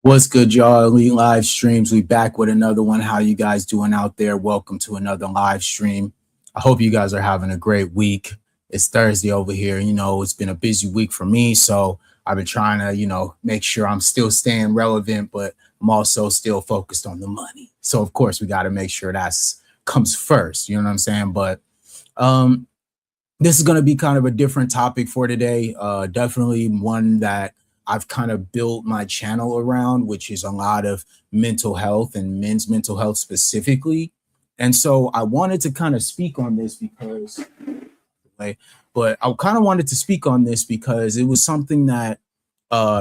What's good, y'all? Elite Live Streams. We back with another one. How you guys doing out there? Welcome to another live stream. I hope you guys are having a great week. It's Thursday over here. It's been a busy week for me, so I've been trying to, make sure I'm still staying relevant, but I'm also still focused on the money. So of course we got to make sure that's comes first. You know what I'm saying? But this is going to be kind of a different topic for today. Definitely one that I've kind of built my channel around, which is a lot of mental health and men's mental health specifically. And so I wanted to kind of speak on this because, but I kind of wanted to speak on this because it was something that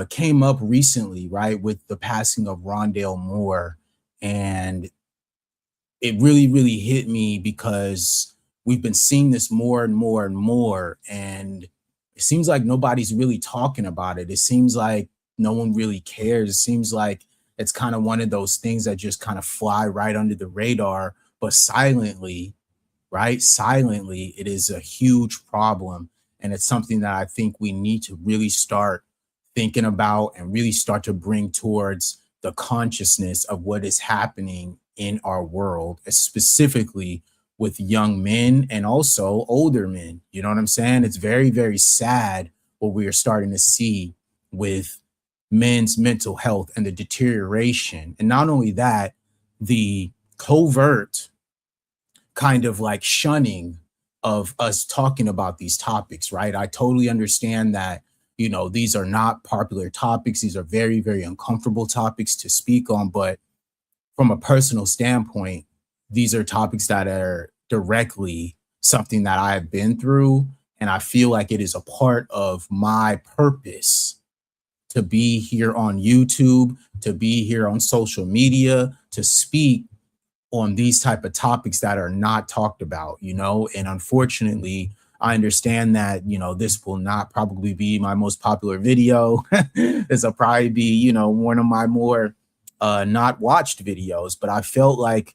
came up recently, right, with the passing of Rondale Moore. And it really, really hit me because we've been seeing this more and more and more. And it seems like nobody's really talking about it. It seems like no one really cares. It seems like it's kind of one of those things that just kind of fly right under the radar, but silently, right? Silently, it is a huge problem. And it's something that I think we need to really start thinking about and really start to bring towards the consciousness of what is happening in our world, specifically with young men and also older men. You know what I'm saying? It's very, very sad what we are starting to see with men's mental health and the deterioration. And not only that, the covert kind of like shunning of us talking about these topics, right? I totally understand that, these are not popular topics. These are very, very uncomfortable topics to speak on. But from a personal standpoint, these are topics that are directly something that I have been through. And I feel like it is a part of my purpose to be here on YouTube, to be here on social media, to speak on these type of topics that are not talked about, and unfortunately, I understand that, this will not probably be my most popular video. This will probably be, one of my more not watched videos, but I felt like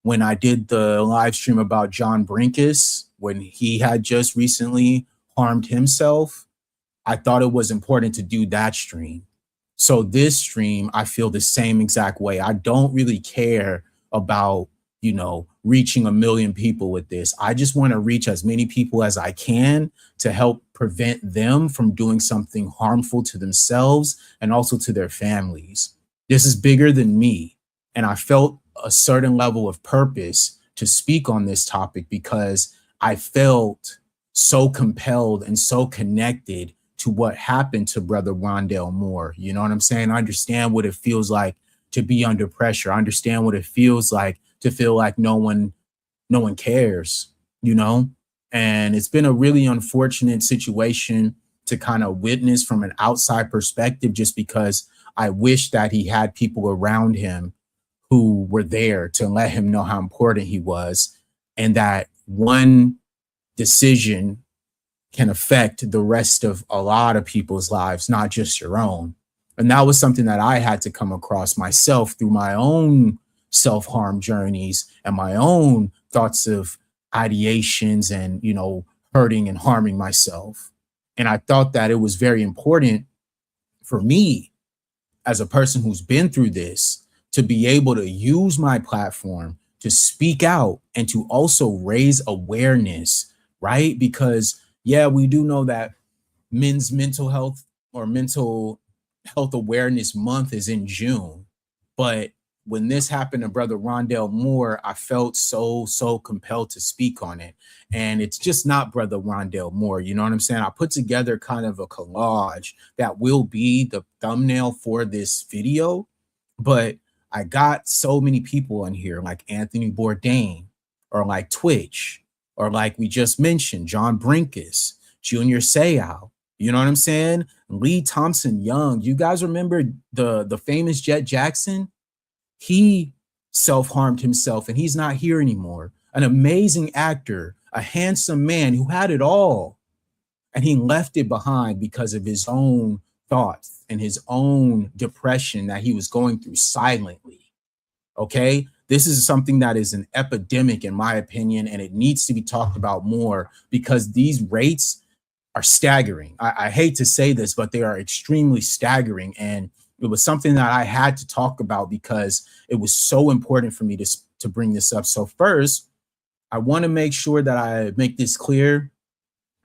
when I did the live stream about John Brinkus, when he had just recently harmed himself, I thought it was important to do that stream. So this stream, I feel the same exact way. I don't really care about, reaching 1 million people with this. I just want to reach as many people as I can to help prevent them from doing something harmful to themselves and also to their families. This is bigger than me. And I felt a certain level of purpose to speak on this topic because I felt so compelled and so connected to what happened to Brother Rondale Moore. You know what I'm saying? I understand what it feels like to be under pressure. I understand what it feels like to feel like no one cares, And it's been a really unfortunate situation to kind of witness from an outside perspective, just because I wish that he had people around him who were there to let him know how important he was, and that one decision can affect the rest of a lot of people's lives, not just your own. And that was something that I had to come across myself through my own self-harm journeys and my own thoughts of ideations and, hurting and harming myself. And I thought that it was very important for me as a person who's been through this to be able to use my platform to speak out and to also raise awareness, right? Because yeah, we do know that men's mental health or mental health awareness month is in June. But when this happened to Brother Rondale Moore, I felt so compelled to speak on it. And it's just not Brother Rondale Moore. You know what I'm saying? I put together kind of a collage that will be the thumbnail for this video. But I got so many people in here like Anthony Bourdain or like Twitch or like we just mentioned, John Brinkus, Junior Seau. You know what I'm saying? Lee Thompson Young. You guys remember the famous Jet Jackson? He self-harmed himself and he's not here anymore. An amazing actor, a handsome man who had it all. And he left it behind because of his own thoughts and his own depression that he was going through silently. Okay? This is something that is an epidemic, in my opinion, and it needs to be talked about more because these rates are staggering. I hate to say this, but they are extremely staggering. And it was something that I had to talk about because it was so important for me to bring this up. So first, I want to make sure that I make this clear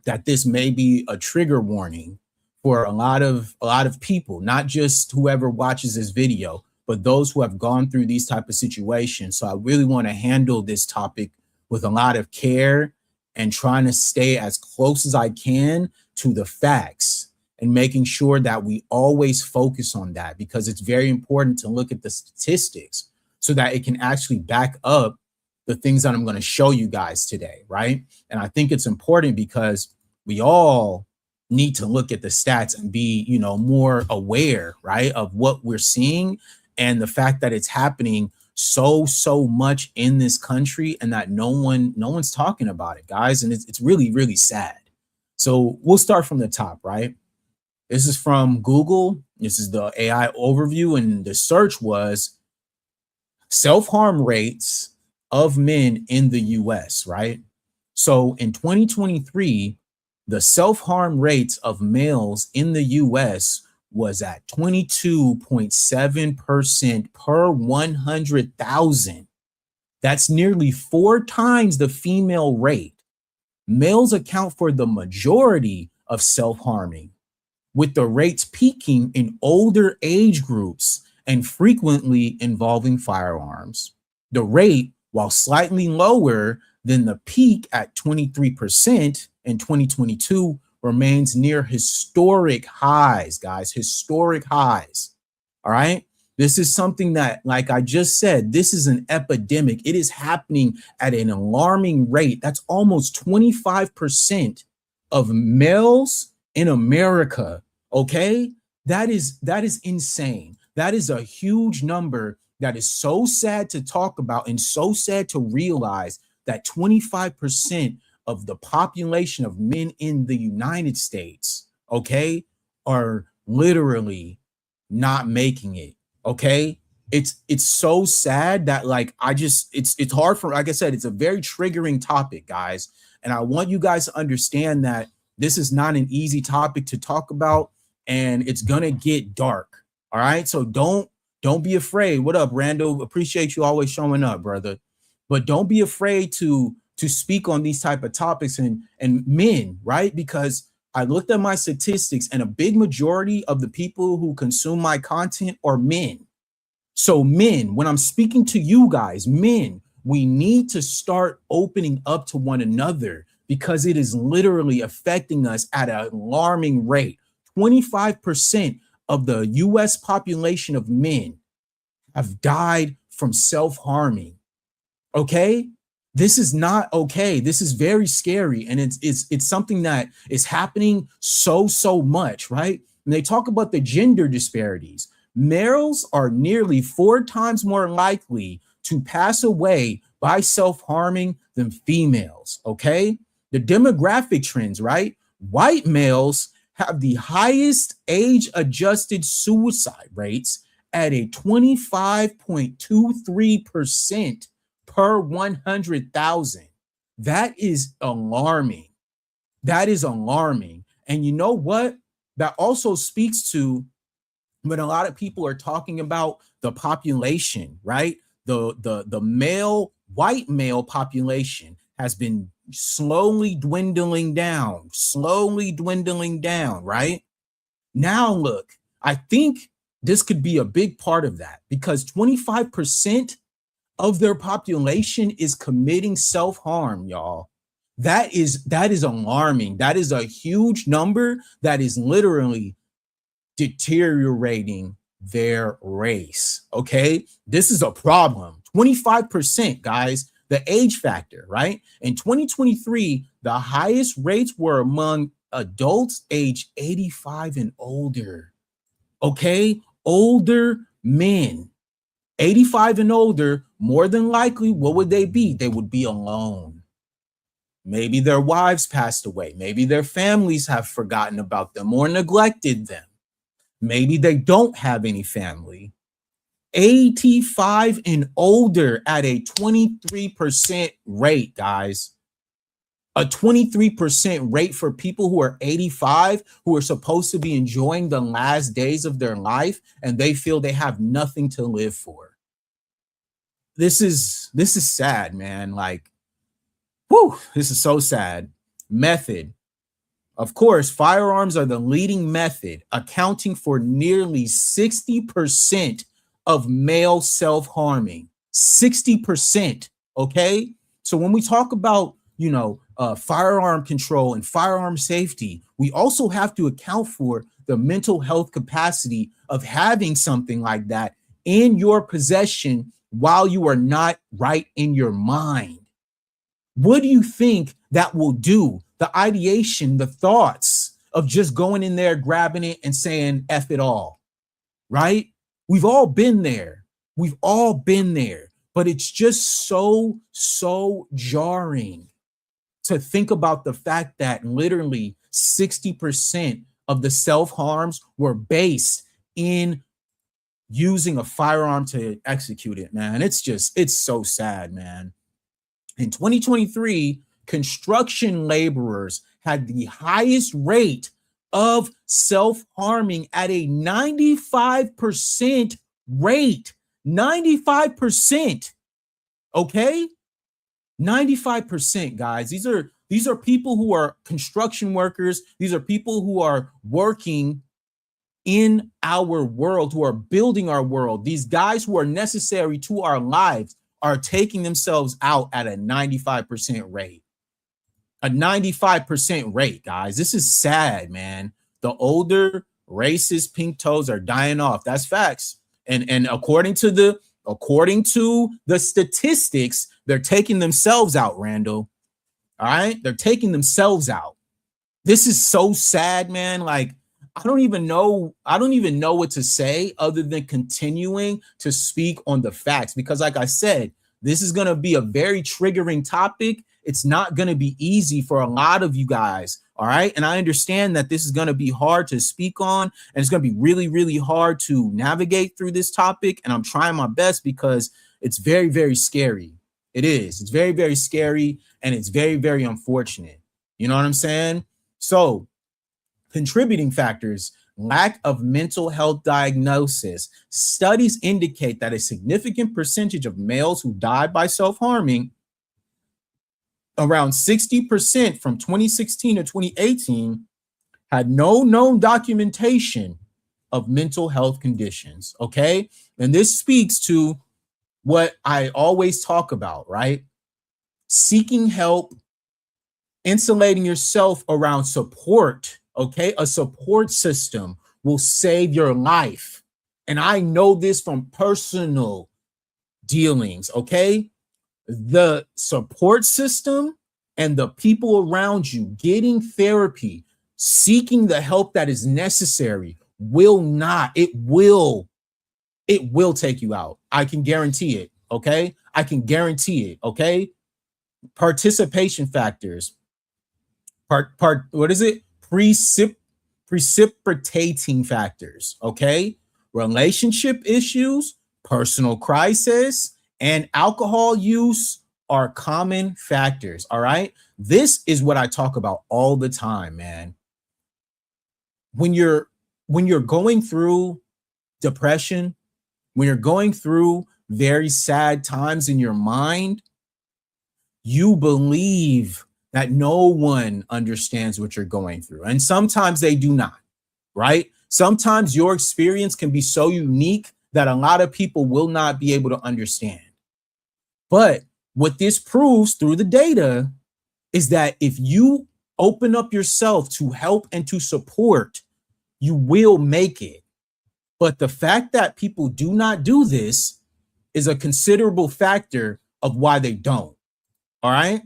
that this may be a trigger warning for a lot of people, not just whoever watches this video, but those who have gone through these type of situations. So I really want to handle this topic with a lot of care and trying to stay as close as I can to the facts and making sure that we always focus on that, because it's very important to look at the statistics so that it can actually back up the things that I'm going to show you guys today, right? And I think it's important because we all need to look at the stats and be, more aware, right, of what we're seeing and the fact that it's happening so much in this country and that no one's talking about it, guys. And it's really, really sad. So we'll start from the top, right? This is from Google. This is the AI overview, and the search was self-harm rates of men in the US, right? So in 2023, the self-harm rates of males in the US was at 22.7% per 100,000. That's nearly 4 times the female rate. Males account for the majority of self-harming, with the rates peaking in older age groups and frequently involving firearms. The rate, while slightly lower than the peak at 23% in 2022, remains near historic highs, guys, historic highs. All right. This is something that, like I just said, this is an epidemic. It is happening at an alarming rate. That's almost 25% of males in America. Okay. That is insane. That is a huge number that is so sad to talk about and so sad to realize that 25% of the population of men in the United States, okay, are literally not making it. Okay. It's so sad that, like, it's hard for, like I said, it's a very triggering topic, guys. And I want you guys to understand that this is not an easy topic to talk about, and it's gonna get dark. All right. So don't be afraid. What up, Randall? Appreciate you always showing up, brother. But don't be afraid to speak on these type of topics and men, right? Because I looked at my statistics, and a big majority of the people who consume my content are men. So men, when I'm speaking to you guys, men, we need to start opening up to one another, because it is literally affecting us at an alarming rate. 25% of the US population of men have died from self-harming. Okay? This is not okay. This is very scary, and it's something that is happening so much, right? And they talk about the gender disparities. Males are nearly 4 times more likely to pass away by self-harming than females, okay? The demographic trends, right? White males have the highest age-adjusted suicide rates at a 25.23% per 100,000. That is alarming. That is alarming. And you know what? That also speaks to when a lot of people are talking about the population, right? The male, white male population has been slowly dwindling down, right? Now, look, I think this could be a big part of that, because 25% of their population is committing self-harm, y'all. That is alarming. That is a huge number that is literally deteriorating their race. Okay, this is a problem. 25%, guys. The age factor, right? In 2023, the highest rates were among adults age 85 and older. Okay, older men, 85 and older. More than likely, what would they be? They would be alone. Maybe their wives passed away. Maybe their families have forgotten about them or neglected them. Maybe they don't have any family. 85 and older at a 23% rate, guys. A 23% rate for people who are 85, who are supposed to be enjoying the last days of their life, and they feel they have nothing to live for. This is sad, man. Like, whew, this is so sad. Method. Of course, firearms are the leading method, accounting for nearly 60% of male self-harming. 60%. Okay. So when we talk about, firearm control and firearm safety, we also have to account for the mental health capacity of having something like that in your possession while you are not right in your mind. What do you think that will do? The ideation, the thoughts of just going in there, grabbing it and saying, F it all, right? We've all been there. We've all been there, but it's just so jarring to think about the fact that literally 60% of the self-harms were based in using a firearm to execute it, man. It's so sad, man. In 2023, construction laborers had the highest rate of self-harming at a 95% rate. 95%. Okay? 95%, guys. These are people who are construction workers. These are people who are working in our world, who are building our world. These guys who are necessary to our lives are taking themselves out at a 95% rate. A 95% rate, guys. This is sad, man. The older racist pink toes are dying off. That's facts. And according to the statistics, they're taking themselves out, Randall. All right? They're taking themselves out. This is so sad, man. Like, I don't even know what to say other than continuing to speak on the facts, because like I said, this is going to be a very triggering topic. It's not going to be easy for a lot of you guys. All right. And I understand that this is going to be hard to speak on, and it's going to be really, really hard to navigate through this topic. And I'm trying my best because it's very, very scary. It is. It's very, very scary. And it's very, very unfortunate. You know what I'm saying? So, contributing factors: lack of mental health diagnosis. Studies indicate that a significant percentage of males who died by self-harming, around 60% from 2016 to 2018, had no known documentation of mental health conditions. Okay. And this speaks to what I always talk about, right? Seeking help, insulating yourself around support. Okay. A support system will save your life. And I know this from personal dealings. Okay. The support system and the people around you, getting therapy, seeking the help that is necessary will take you out. I can guarantee it. Okay. I can guarantee it. Okay. Participation factors. What is it? Precipitating factors. Okay. Relationship issues, personal crisis, and alcohol use are common factors. All right. This is what I talk about all the time, man. When you're going through depression, when you're going through very sad times in your mind, you believe that no one understands what you're going through. And sometimes they do not, right? Sometimes your experience can be so unique that a lot of people will not be able to understand. But what this proves through the data is that if you open up yourself to help and to support, you will make it. But the fact that people do not do this is a considerable factor of why they don't. All right.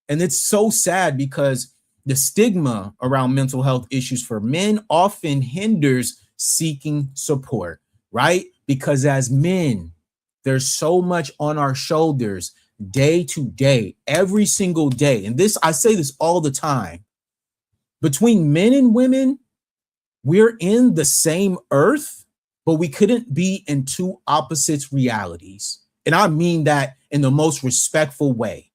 And it's so sad because the stigma around mental health issues for men often hinders seeking support, right? Because as men, there's so much on our shoulders day to day, every single day. And I say this all the time. Between men and women, we're in the same earth, but we couldn't be in two opposite realities. And I mean that in the most respectful way.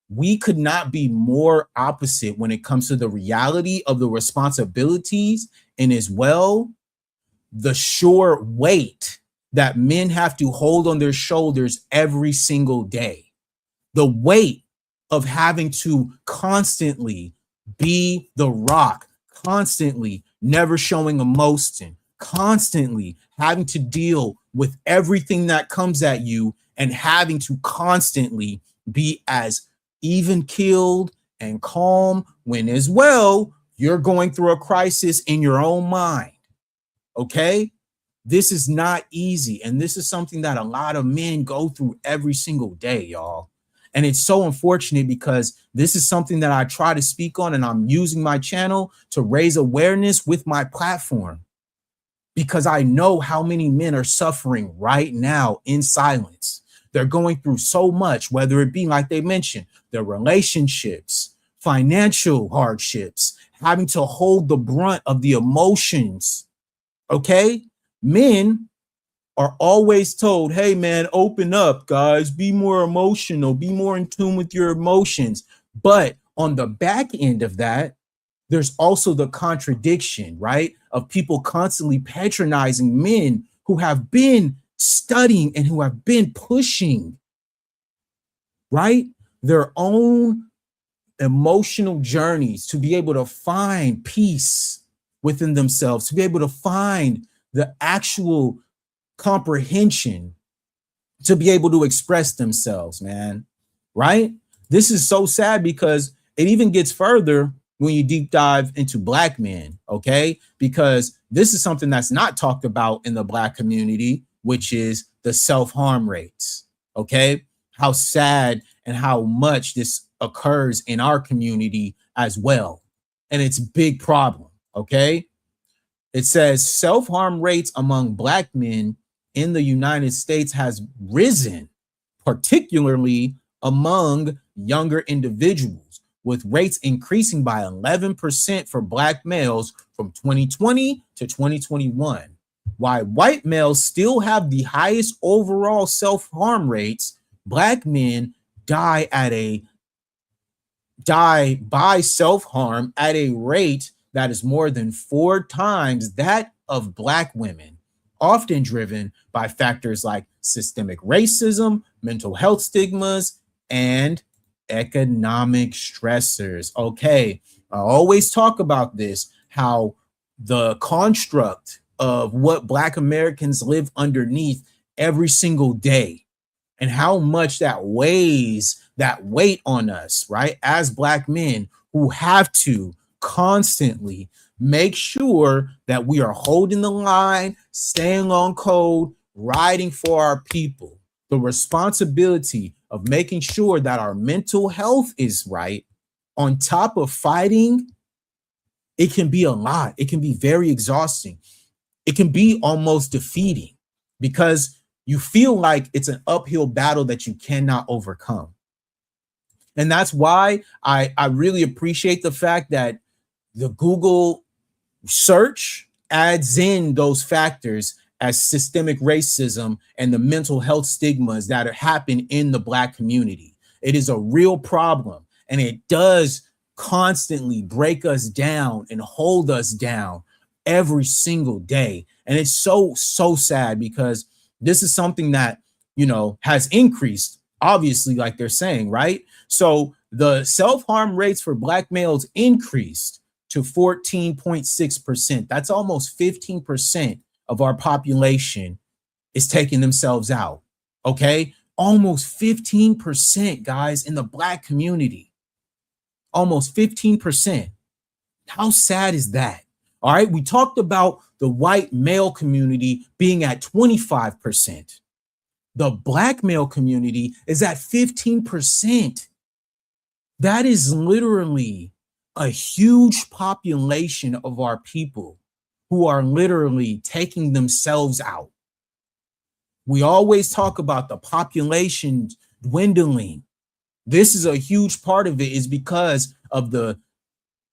we could not be more opposite when it comes to the reality of the responsibilities and as well the sure weight that men have to hold on their shoulders every single day. The weight of having to constantly be the rock, constantly never showing emotion, constantly having to deal with everything that comes at you and having to constantly be as even keeled and calm when as well you're going through a crisis in your own mind. Okay? This is not easy. And this is something that a lot of men go through every single day, y'all. And it's so unfortunate because this is something that I try to speak on, and I'm using my channel to raise awareness with my platform because I know how many men are suffering right now in silence. They're going through so much, whether it be, like they mentioned, their relationships, financial hardships, having to hold the brunt of the emotions. Okay? Men are always told, hey, man, open up, guys, be more emotional, be more in tune with your emotions. But on the back end of that, there's also the contradiction, right? Of people constantly patronizing men who have been studying and who have been pushing, right? Their own emotional journeys to be able to find peace within themselves, to be able to find the actual comprehension to be able to express themselves, man. Right? This is so sad because it even gets further when you deep dive into Black men, okay? Because this is something that's not talked about in the Black community, which is the self-harm rates, okay? How sad and how much this occurs in our community as well. And it's a big problem, okay? It says self-harm rates among Black men in the United States has risen, particularly among younger individuals, with rates increasing by 11% for Black males from 2020 to 2021. While white males still have the highest overall self-harm rates, Black men die by self-harm at a rate that is more than 4 times that of Black women, often driven by factors like systemic racism, mental health stigmas, and economic stressors. Okay, I always talk about this, how the construct of what Black Americans live underneath every single day and how much that weighs that weight on us, right? As Black men who have to constantly make sure that we are holding the line, staying on code, riding for our people. The responsibility of making sure that our mental health is right on top of fighting, it can be a lot. It can be very exhausting. It can be almost defeating because you feel like it's an uphill battle that you cannot overcome. And that's why I really appreciate the fact that the Google search adds in those factors as systemic racism and the mental health stigmas that happen in the Black community. It is a real problem, and it does constantly break us down and hold us down every single day. And it's so sad because this is something that, you know, has increased, obviously, like they're saying, right? So the self-harm rates for Black males increased to 14.6%. That's almost 15% of our population is taking themselves out. Okay, almost 15%, guys, in the Black community. Almost 15%. How sad is that? All right, we talked about the white male community being at 25%. The Black male community is at 15%. That is literally a huge population of our people who are literally taking themselves out. We always talk about the population dwindling. This is a huge part of it, is because of the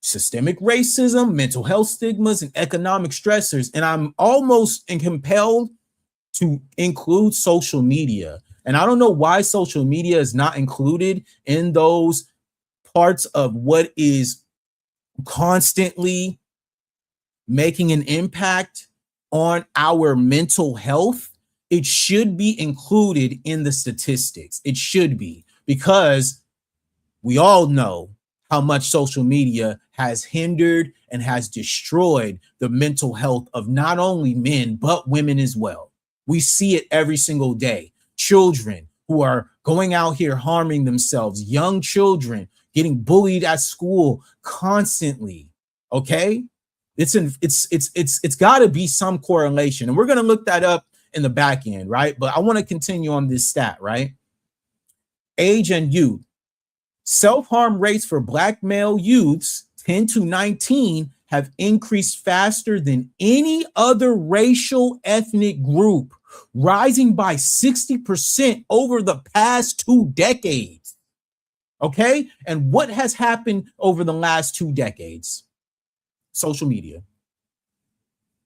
systemic racism, mental health stigmas, and economic stressors. And I'm almost compelled to include social media. And I don't know why social media is not included in those parts of what is constantly making an impact on our mental health, it should be included in the statistics. It should be, because we all know how much social media has hindered and has destroyed the mental health of not only men, but women as well. We see it every single day. Children who are going out here harming themselves, young children getting bullied at school constantly. Okay? It's got to be some correlation. And we're going to look that up in the back end, right? But I want to continue on this stat, right? Age and youth. Self-harm rates for Black male youths 10 to 19 have increased faster than any other racial ethnic group, rising by 60% over the past 2 decades. Okay? And what has happened over the last 2 decades? Social media.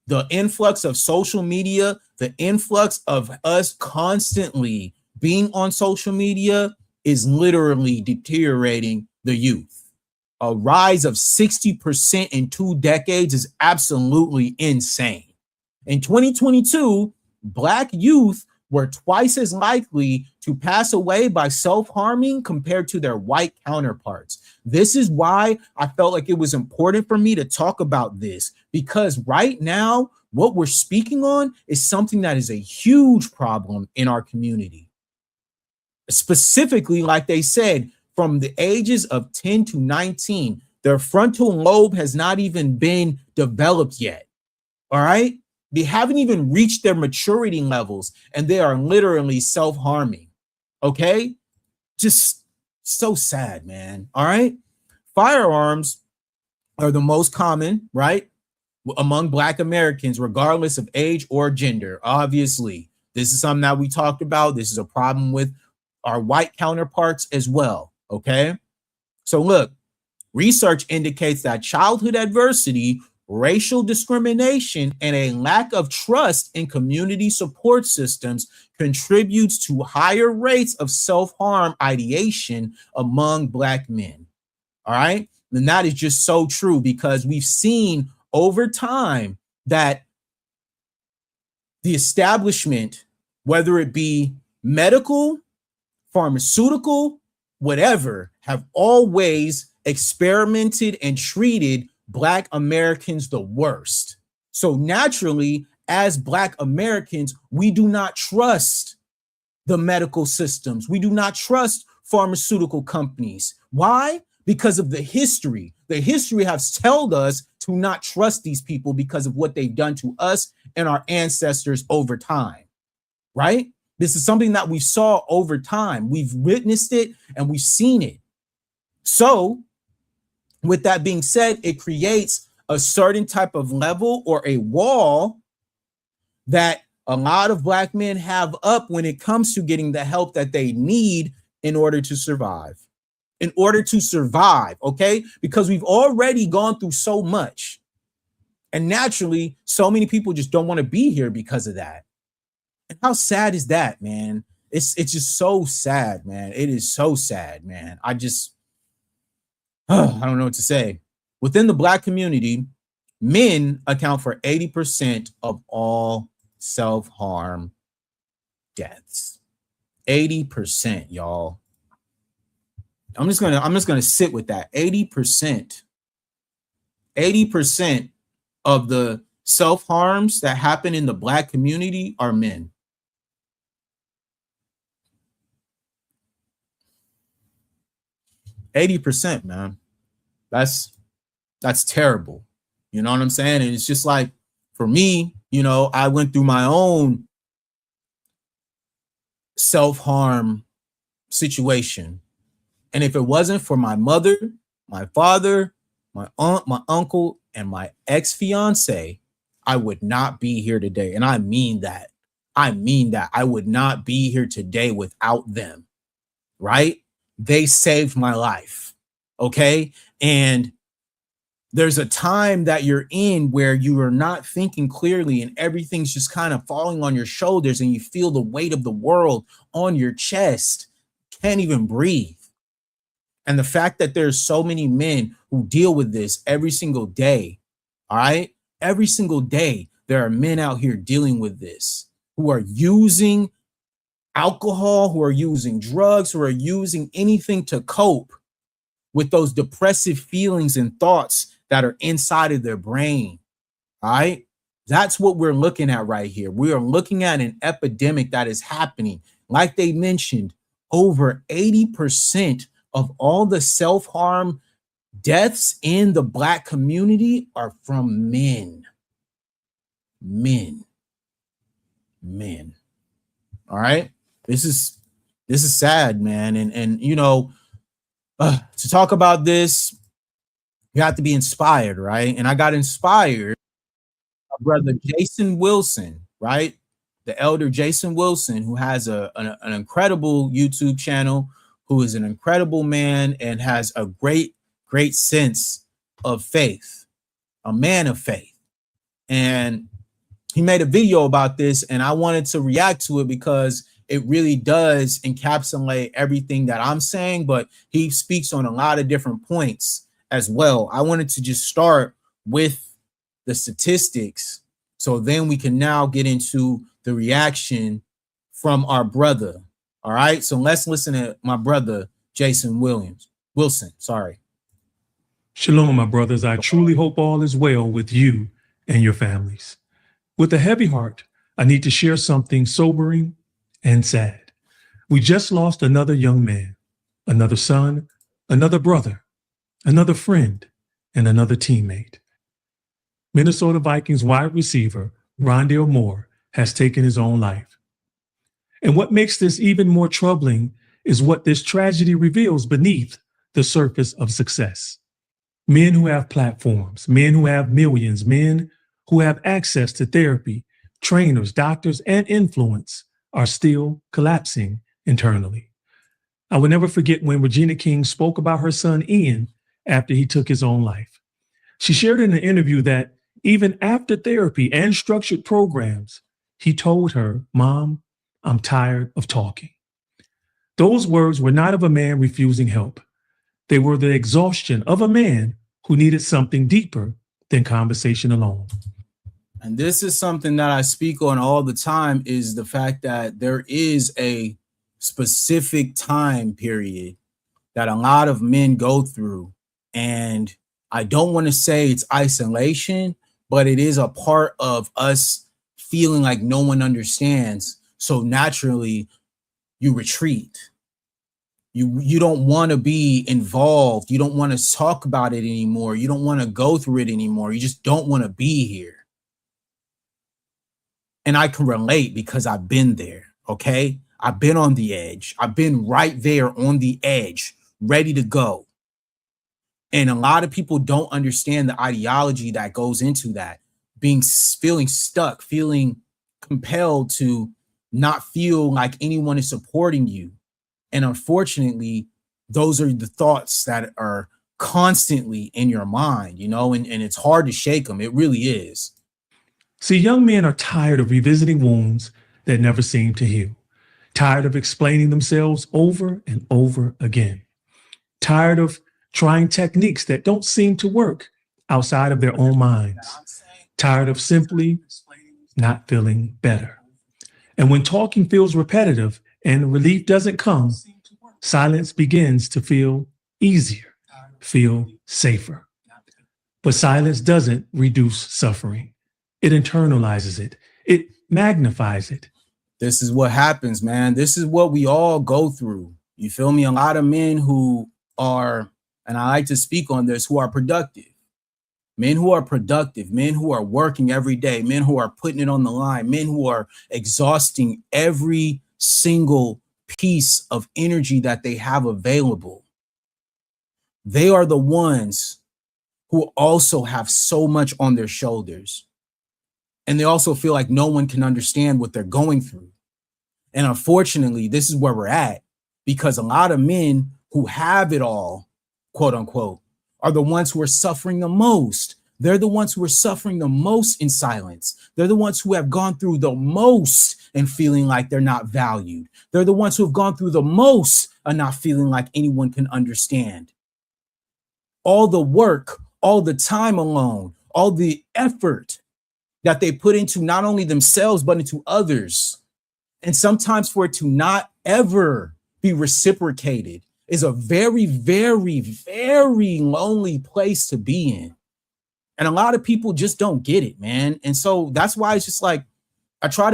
The influx of social media, the influx of us constantly being on social media is literally deteriorating the youth. A rise of 60% in 2 decades is absolutely insane. In 2022, Black youth were twice as likely to pass away by self-harming compared to their white counterparts. This is why I felt like it was important for me to talk about this, because right now, what we're speaking on is something that is a huge problem in our community. Specifically, like they said, from the ages of 10 to 19, their frontal lobe has not even been developed yet. All right? They haven't even reached their maturity levels, and they are literally self-harming. Okay? Just so sad, man. All right? Firearms are the most common, right, among Black Americans, regardless of age or gender. Obviously, this is something that we talked about. This is a problem with our white counterparts as well. Okay? So look, research indicates that childhood adversity, racial discrimination, and a lack of trust in community support systems contributes to higher rates of self-harm ideation among Black men. All right? And that is just so true, because we've seen over time that the establishment, whether it be medical, pharmaceutical, whatever, have always experimented and treated Black Americans the worst. So naturally, as Black Americans, we do not trust the medical systems. We do not trust pharmaceutical companies. Why? Because of the history. The history has told us to not trust these people because of what they've done to us and our ancestors over time, right? This is something that we saw over time. We've witnessed it and we've seen it. So, with that being said, it creates a certain type of level or a wall that a lot of Black men have up when it comes to getting the help that they need in order to survive. In order to survive, okay? Because we've already gone through so much. And naturally, so many people just don't want to be here because of that. And how sad is that, man? It's just so sad, man. It is so sad, man. I don't know what to say. Within the Black community, men account for 80% of all self-harm deaths. 80%, y'all. I'm just gonna sit with that. 80%. 80% of the self-harms that happen in the Black community are men. %, man. That's terrible. You know what I'm saying? And it's just like, for me, you know, I went through my own self-harm situation. And if it wasn't for my mother, my father, my aunt, my uncle, and my ex-fiance, I would not be here today. And I mean that. I mean that. I would not be here today without them, right? They saved my life, okay? And there's a time that you're in where you are not thinking clearly and everything's just kind of falling on your shoulders and you feel the weight of the world on your chest. Can't even breathe. And the fact that there's so many men who deal with this every single day, all right? Every single day, there are men out here dealing with this who are using alcohol, who are using drugs, who are using anything to cope with those depressive feelings and thoughts that are inside of their brain. All right. That's what we're looking at right here. We are looking at an epidemic that is happening. Like they mentioned, over 80% of all the self-harm deaths in the Black community are from men. Men. All right. This is sad, man. And you know, to talk about this, you have to be inspired, right? And I got inspired by brother Jason Wilson, right? The elder Jason Wilson, who has an incredible YouTube channel, who is an incredible man and has a great sense of faith, a man of faith. And he made a video about this, and I wanted to react to it because it really does encapsulate everything that I'm saying, but he speaks on a lot of different points as well. I wanted to just start with the statistics, so then we can now get into the reaction from our brother. All right, so let's listen to my brother, Jason Wilson, sorry. Shalom, my brothers. I truly hope all is well with you and your families. With a heavy heart, I need to share something sobering and sad. We just lost another young man, another son, another brother, another friend, and another teammate. Minnesota Vikings wide receiver Rondale Moore has taken his own life. And what makes this even more troubling is what this tragedy reveals beneath the surface of success. Men who have platforms, men who have millions, men who have access to therapy, trainers, doctors, and influence are still collapsing internally. I will never forget when Regina King spoke about her son Ian after he took his own life. She shared in an interview that even after therapy and structured programs, he told her, "Mom, I'm tired of talking." Those words were not of a man refusing help. They were the exhaustion of a man who needed something deeper than conversation alone. And this is something that I speak on all the time, is the fact that there is a specific time period that a lot of men go through. And I don't want to say it's isolation, but it is a part of us feeling like no one understands. So naturally, you retreat. You don't want to be involved. You don't want to talk about it anymore. You don't want to go through it anymore. You just don't want to be here. And I can relate because I've been there, okay? I've been on the edge. I've been right there on the edge, ready to go. And a lot of people don't understand the ideology that goes into that, feeling stuck, feeling compelled to not feel like anyone is supporting you. And unfortunately, those are the thoughts that are constantly in your mind, you know, and it's hard to shake them. It really is. See, young men are tired of revisiting wounds that never seem to heal, tired of explaining themselves over and over again, tired of trying techniques that don't seem to work outside of their own minds, tired of simply not feeling better. And when talking feels repetitive and relief doesn't come, silence begins to feel easier, feel safer. But silence doesn't reduce suffering. It internalizes it. It magnifies it. This is what happens, man. This is what we all go through. You feel me? A lot of men who are, and I like to speak on this, who are productive. Men who are productive, men who are working every day, men who are putting it on the line, men who are exhausting every single piece of energy that they have available. They are the ones who also have so much on their shoulders. And they also feel like no one can understand what they're going through. And unfortunately, this is where we're at, because a lot of men who have it all, quote unquote, are the ones who are suffering the most, They're the ones who are suffering the most in silence. They're the ones who have gone through the most and feeling like they're not valued. They're the ones who have gone through the most and not feeling like anyone can understand. All the work, all the time alone, all the effort that they put into not only themselves, but into others. And sometimes for it to not ever be reciprocated is a very, very, very lonely place to be in. And a lot of people just don't get it, man. And so that's why it's just like, I try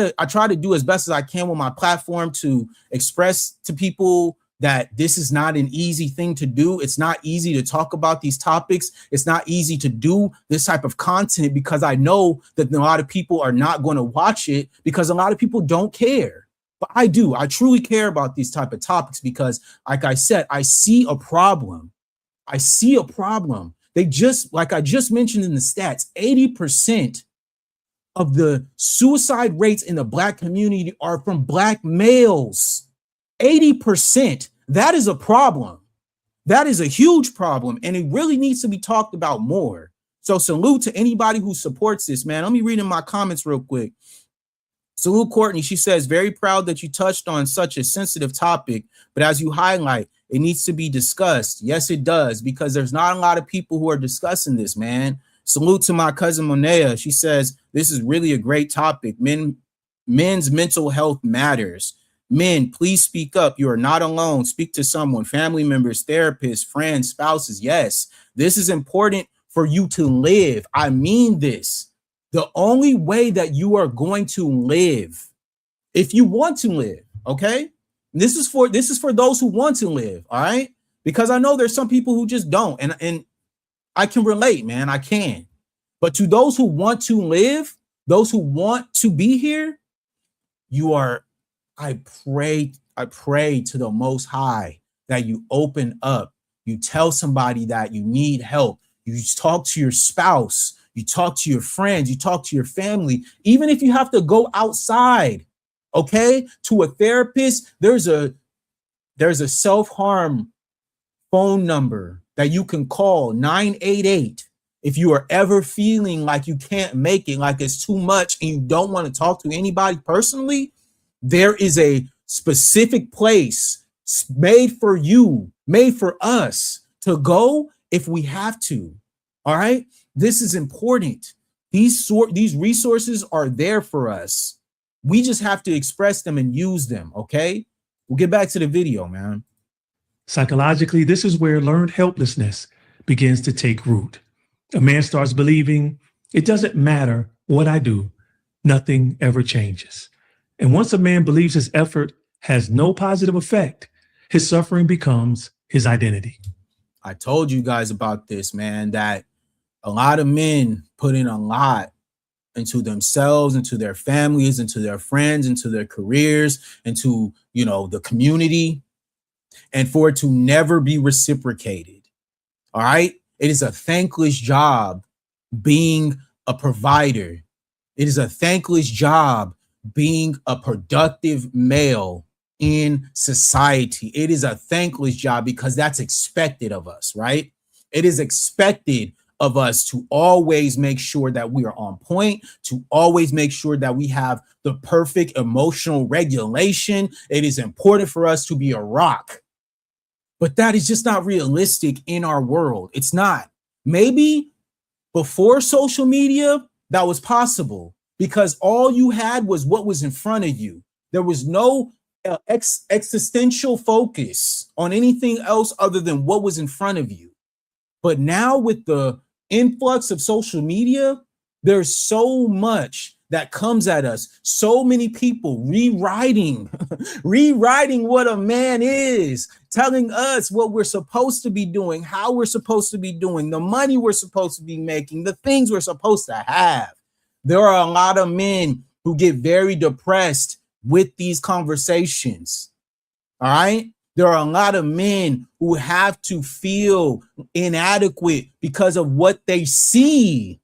to do as best as I can with my platform to express to people that this is not an easy thing to do. It's not easy to talk about these topics. It's not easy to do this type of content because I know that a lot of people are not going to watch it because a lot of people don't care. But I do. I truly care about these type of topics because, like I said, I see a problem. I see a problem. They just, like I just mentioned in the stats, 80% of the suicide rates in the Black community are from Black males. 80%. That is a problem. That is a huge problem. And it really needs to be talked about more. So salute to anybody who supports this, man. Let me read in my comments real quick. Salute Courtney. She says, very proud that you touched on such a sensitive topic, but as you highlight, it needs to be discussed. Yes, it does, because there's not a lot of people who are discussing this, man. Salute to my cousin Monea. She says, this is really a great topic. Men's mental health matters. Men, please speak up. You are not alone. Speak to someone, family members, therapists, friends, spouses. Yes, this is important for you to live. I mean this. The only way that you are going to live, if you want to live, okay? This is for those who want to live, all right? Because I know there's some people who just don't, and I can relate, man. I can. But to those who want to live, those who want to be here, you are. I pray to the Most High that you open up. You tell somebody that you need help. You talk to your spouse. You talk to your friends. You talk to your family. Even if you have to go outside, okay, to a therapist, there's a self-harm phone number that you can call, 988. If you are ever feeling like you can't make it, like it's too much, and you don't want to talk to anybody personally, there is a specific place made for you, made for us to go if we have to. All right. This is important. These resources are there for us. We just have to express them and use them. Okay. We'll get back to the video, man. Psychologically, this is where learned helplessness begins to take root. A man starts believing it doesn't matter what I do, nothing ever changes. And once a man believes his effort has no positive effect, his suffering becomes his identity. I told you guys about this, man, that a lot of men put in a lot into themselves, into their families, into their friends, into their careers, into, the community, and for it to never be reciprocated. All right. It is a thankless job being a provider. It is a thankless job being a productive male in society. It is a thankless job because that's expected of us, right? It is expected of us to always make sure that we are on point, to always make sure that we have the perfect emotional regulation. It is important for us to be a rock. But that is just not realistic in our world. It's not. Maybe before social media, that was possible because all you had was what was in front of you. There was no existential focus on anything else other than what was in front of you. But now with the influx of social media, there's so much that comes at us. So many people rewriting what a man is, telling us what we're supposed to be doing, how we're supposed to be doing, the money we're supposed to be making, the things we're supposed to have. There are a lot of men who get very depressed with these conversations. All right. There are a lot of men who have to feel inadequate because of what they see.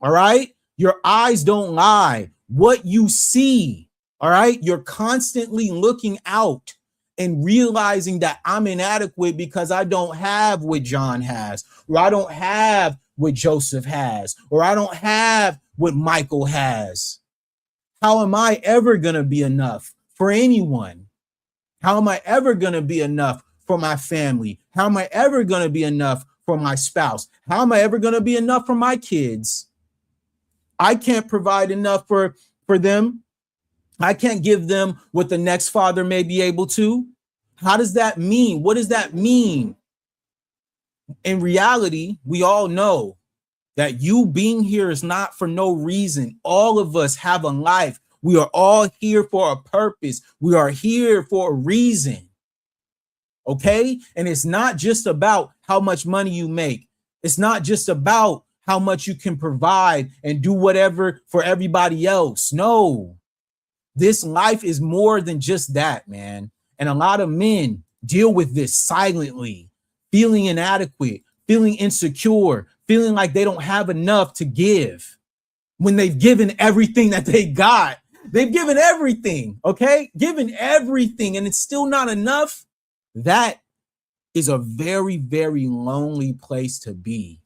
All right. Your eyes don't lie. What you see. All right. You're constantly looking out and realizing that I'm inadequate because I don't have what John has, or I don't have what Joseph has, or I don't have what Michael has. How am I ever going to be enough for anyone? How am I ever going to be enough for my family? How am I ever going to be enough for my spouse? How am I ever going to be enough for my kids? I can't provide enough for them. I can't give them what the next father may be able to. How does that mean? What does that mean? In reality, we all know that you being here is not for no reason. All of us have a life. We are all here for a purpose. We are here for a reason. Okay? And it's not just about how much money you make. It's not just about how much you can provide and do whatever for everybody else. No, this life is more than just that, man. And a lot of men deal with this silently, feeling inadequate, feeling insecure, feeling like they don't have enough to give when they've given everything that they got. They've given everything, okay? Given everything, and it's still not enough. That is a very, very lonely place to be.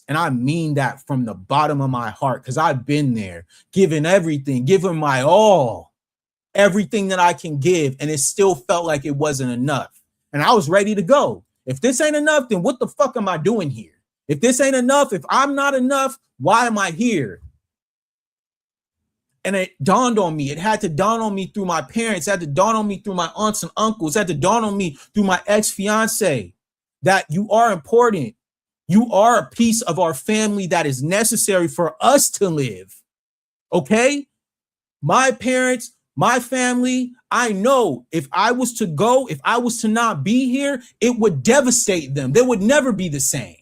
And I mean that from the bottom of my heart, because I've been there, giving everything, giving my all, everything that I can give, and it still felt like it wasn't enough. And I was ready to go. If this ain't enough, then what the fuck am I doing here? If this ain't enough, if I'm not enough, why am I here? And it dawned on me. It had to dawn on me through my parents. It had to dawn on me through my aunts and uncles. It had to dawn on me through my ex-fiance that you are important. You are a piece of our family that is necessary for us to live. Okay? My parents, my family, I know if I was to go, if I was to not be here, it would devastate them. They would never be the same.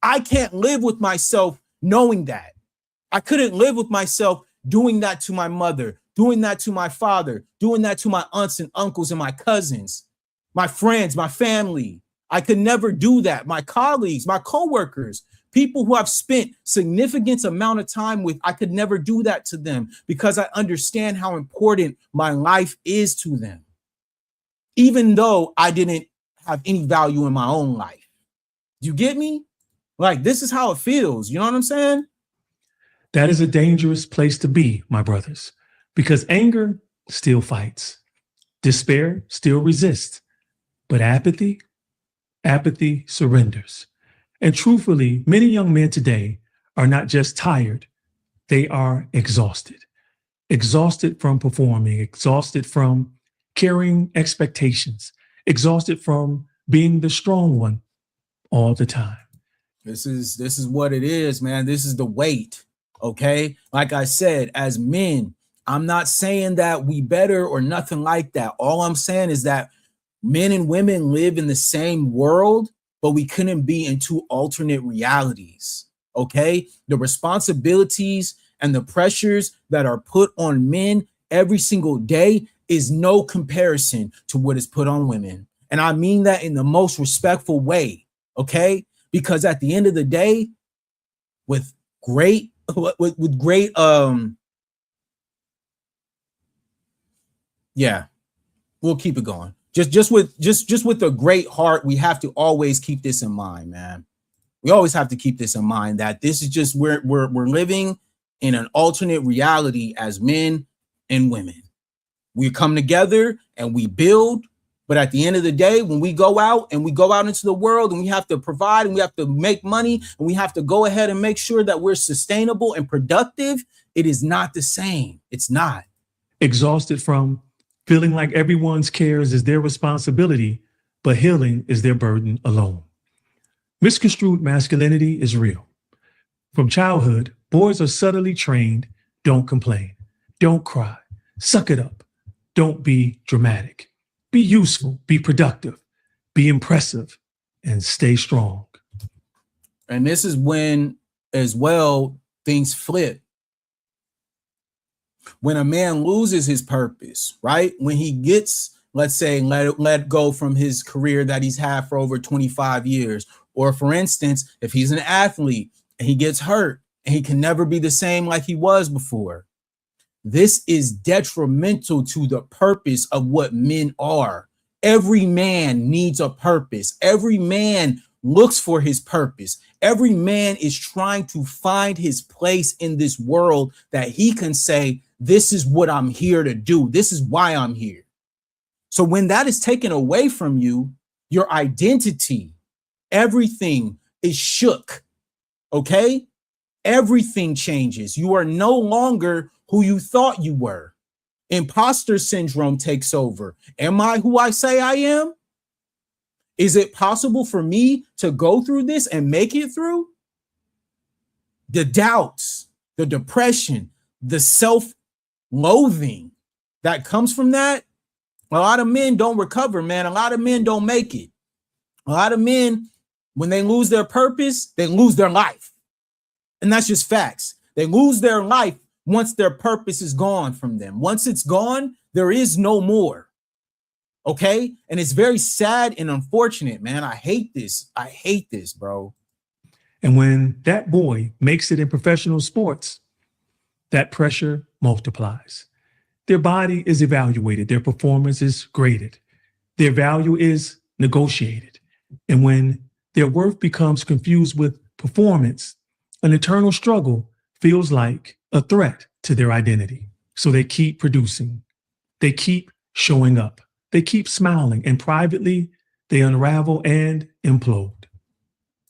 I can't live with myself knowing that. I couldn't live with myself doing that to my mother, doing that to my father, doing that to my aunts and uncles and my cousins, my friends, my family. I could never do that. My colleagues, my coworkers, people who I've spent significant amount of time with, I could never do that to them because I understand how important my life is to them, even though I didn't have any value in my own life. You get me? Like, this is how it feels. You know what I'm saying? That is a dangerous place to be, my brothers, because anger still fights. Despair still resists, but apathy surrenders. And truthfully, many young men today are not just tired, they are exhausted. Exhausted from performing, exhausted from carrying expectations, exhausted from being the strong one all the time. This is what it is, man. This is the weight. Okay. Like I said, as men, I'm not saying that we better or nothing like that. All I'm saying is that men and women live in the same world, but we couldn't be in two alternate realities. Okay. The responsibilities and the pressures that are put on men every single day is no comparison to what is put on women. And I mean that in the most respectful way. Okay. Because at the end of the day, with great yeah, we'll keep it going. Just with a great heart, we have to always keep this in mind, man. We always have to keep this in mind that this is just we're living in an alternate reality as men and women. We come together and we build. But at the end of the day, when we go out into the world and we have to provide and we have to make money and we have to go ahead and make sure that we're sustainable and productive, it is not the same. It's not. Exhausted from feeling like everyone's cares is their responsibility, but healing is their burden alone. Misconstrued masculinity is real. From childhood, boys are subtly trained, don't complain, don't cry, suck it up, don't be dramatic. Be useful, be productive, be impressive, and stay strong. And this is when, as well, things flip. When a man loses his purpose, right? When he gets, let's say, let go from his career that he's had for over 25 years. Or for instance, if he's an athlete and he gets hurt and he can never be the same like he was before. This is detrimental to the purpose of what men are. Every man needs a purpose. Every man looks for his purpose. Every man is trying to find his place in this world that he can say, this is what I'm here to do. This is why I'm here. So when that is taken away from you, your identity, everything is shook. Okay? Everything changes. You are no longer who you thought you were. Imposter syndrome takes over. Am I who I say I am? Is it possible for me to go through this and make it through? The doubts, the depression, the self-loathing that comes from that, a lot of men don't recover, man. A lot of men don't make it. A lot of men, when they lose their purpose, they lose their life. And that's just facts. They lose their life once their purpose is gone from them. Once it's gone, there is no more. Okay? And it's very sad and unfortunate, man. I hate this. I hate this, bro. And when that boy makes it in professional sports, that pressure multiplies. Their body is evaluated. Their performance is graded. Their value is negotiated. And when their worth becomes confused with performance, an internal struggle feels like a threat to their identity. So they keep producing. They keep showing up. They keep smiling, and privately they unravel and implode.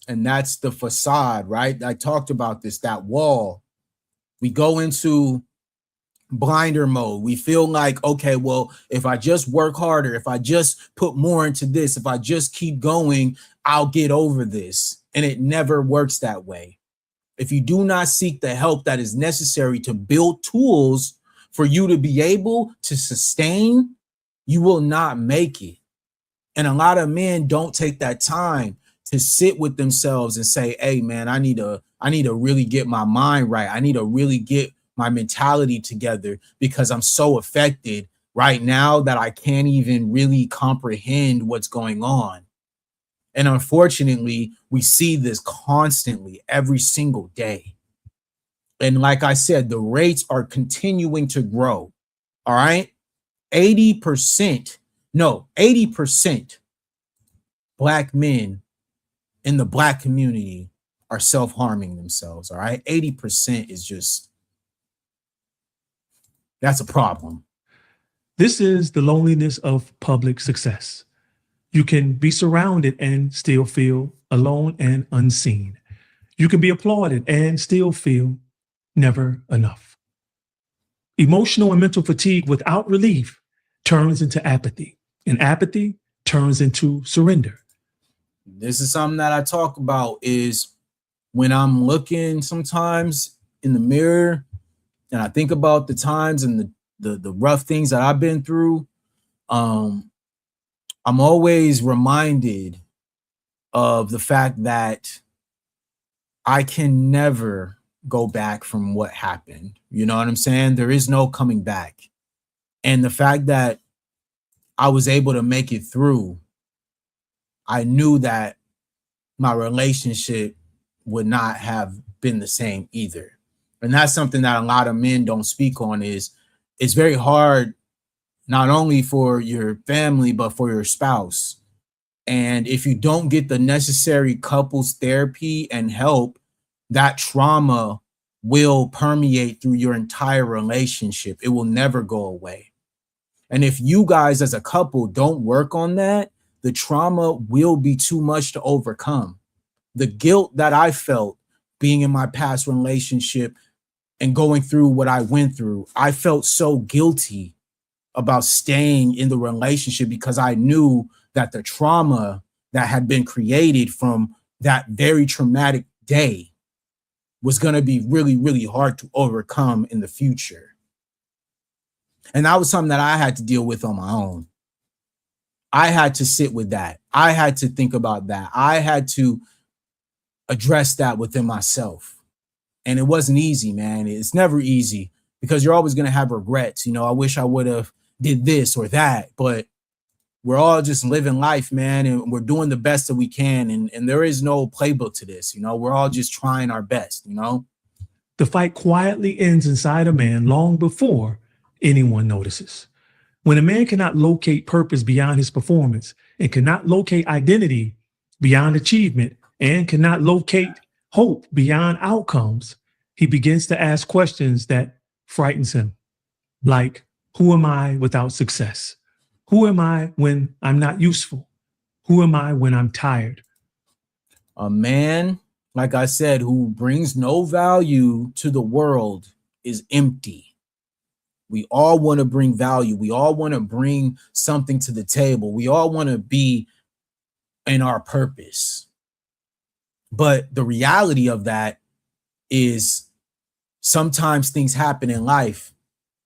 And that's the facade, right? I talked about this, that wall. We go into blinder mode. We feel like, okay, well, if I just work harder, if I just put more into this, if I just keep going, I'll get over this. And it never works that way. If you do not seek the help that is necessary to build tools for you to be able to sustain, you will not make it. And a lot of men don't take that time to sit with themselves and say, hey, man, I need to really get my mind right. I need to really get my mentality together because I'm so affected right now that I can't even really comprehend what's going on. And unfortunately, we see this constantly every single day. And like I said, the rates are continuing to grow. All right. 80% Black men in the Black community are self-harming themselves. All right. 80% is just, that's a problem. This is the loneliness of public success. You can be surrounded and still feel alone and unseen. You can be applauded and still feel never enough. Emotional and mental fatigue without relief turns into apathy, and apathy turns into surrender. This is something that I talk about is when I'm looking sometimes in the mirror and I think about the times and the rough things that I've been through, I'm always reminded of the fact that I can never go back from what happened. You know what I'm saying? There is no coming back. And the fact that I was able to make it through, I knew that my relationship would not have been the same either. And that's something that a lot of men don't speak on. Is it's very hard, not only for your family, but for your spouse. And if you don't get the necessary couples therapy and help, that trauma will permeate through your entire relationship. It will never go away. And if you guys as a couple don't work on that, the trauma will be too much to overcome. The guilt that I felt being in my past relationship and going through what I went through, I felt so guilty about staying in the relationship because I knew that the trauma that had been created from that very traumatic day was going to be really, really hard to overcome in the future. And that was something that I had to deal with on my own. I had to sit with that. I had to think about that. I had to address that within myself. And it wasn't easy, man. It's never easy because you're always going to have regrets. You know, I wish I would have did this or that, but we're all just living life, man. And we're doing the best that we can. And there is no playbook to this. You know, we're all just trying our best, you know. The fight quietly ends inside a man long before anyone notices. When a man cannot locate purpose beyond his performance and cannot locate identity beyond achievement and cannot locate hope beyond outcomes, he begins to ask questions that frightens him, like, who am I without success? Who am I when I'm not useful? Who am I when I'm tired? A man, like I said, who brings no value to the world is empty. We all want to bring value. We all want to bring something to the table. We all want to be in our purpose. But the reality of that is sometimes things happen in life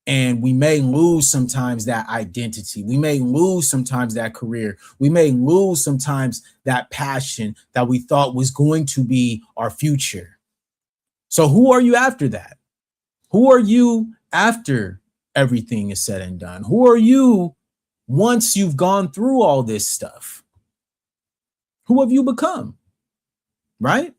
and we may lose sometimes that identity. We may lose sometimes that career. We may lose sometimes that passion that we thought was going to be our future. So who are you after that? Who are you after everything is said and done? Who are you once you've gone through all this stuff? Who have you become? Right?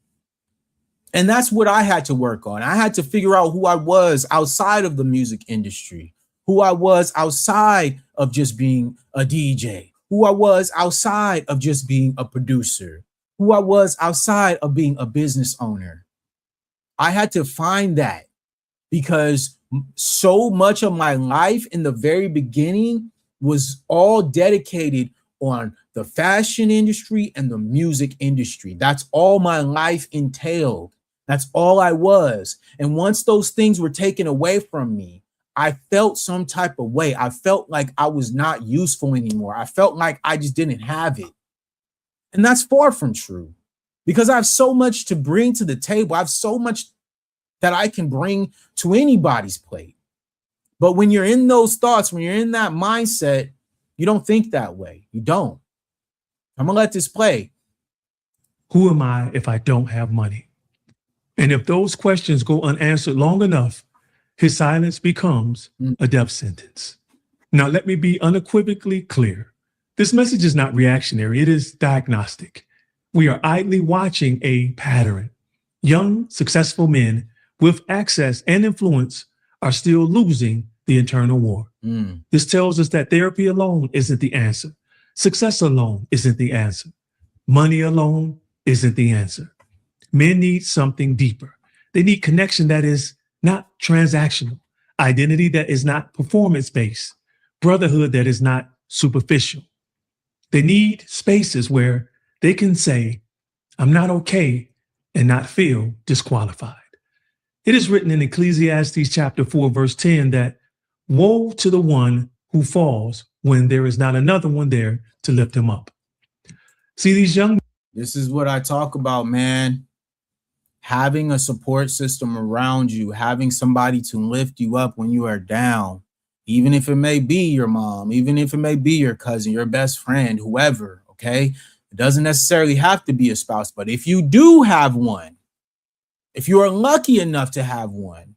And that's what I had to work on. I had to figure out who I was outside of the music industry, who I was outside of just being a DJ, who I was outside of just being a producer, who I was outside of being a business owner. I had to find that because so much of my life in the very beginning was all dedicated on the fashion industry and the music industry. That's all my life entailed. That's all I was. And once those things were taken away from me, I felt some type of way. I felt like I was not useful anymore. I felt like I just didn't have it. And that's far from true because I have so much to bring to the table. I have so much that I can bring to anybody's plate. But when you're in those thoughts, when you're in that mindset, you don't think that way. You don't. I'm going to let this play. Who am I if I don't have money? And if those questions go unanswered long enough, his silence becomes a death sentence. Now, let me be unequivocally clear. This message is not reactionary. It is diagnostic. We are idly watching a pattern. Young, successful men with access and influence are still losing the internal war. This tells us that therapy alone isn't the answer. Success alone isn't the answer. Money alone isn't the answer. Men need something deeper. They need connection that is not transactional, identity that is not performance-based, brotherhood that is not superficial. They need spaces where they can say, I'm not okay, and not feel disqualified. It is written in Ecclesiastes chapter 4, verse 10 that woe to the one who falls when there is not another one there to lift him up. See, these young... This is what I talk about, man. Having a support system around you, having somebody to lift you up when you are down, even if it may be your mom, even if it may be your cousin, your best friend, whoever, okay? It doesn't necessarily have to be a spouse, but if you do have one, if you are lucky enough to have one,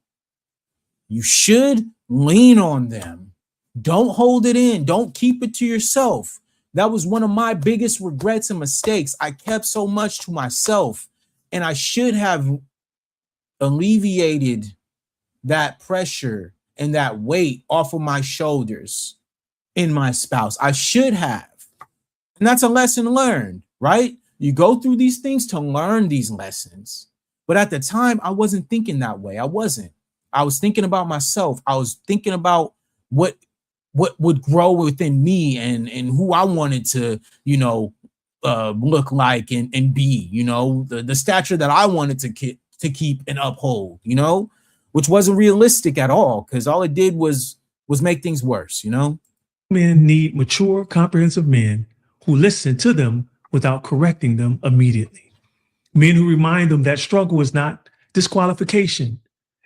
you should lean on them. Don't hold it in. Don't keep it to yourself. That was one of my biggest regrets and mistakes. I kept so much to myself, and I should have alleviated that pressure and that weight off of my shoulders in my spouse. I should have. And that's a lesson learned, right? You go through these things to learn these lessons. But at the time, I wasn't thinking that way. I wasn't. I was thinking about myself. I was thinking about what would grow within me and who I wanted to, look like and be, the stature that I wanted to keep and uphold, which wasn't realistic at all because all it did was make things worse, Men need mature, comprehensive men who listen to them without correcting them immediately. Men who remind them that struggle is not disqualification.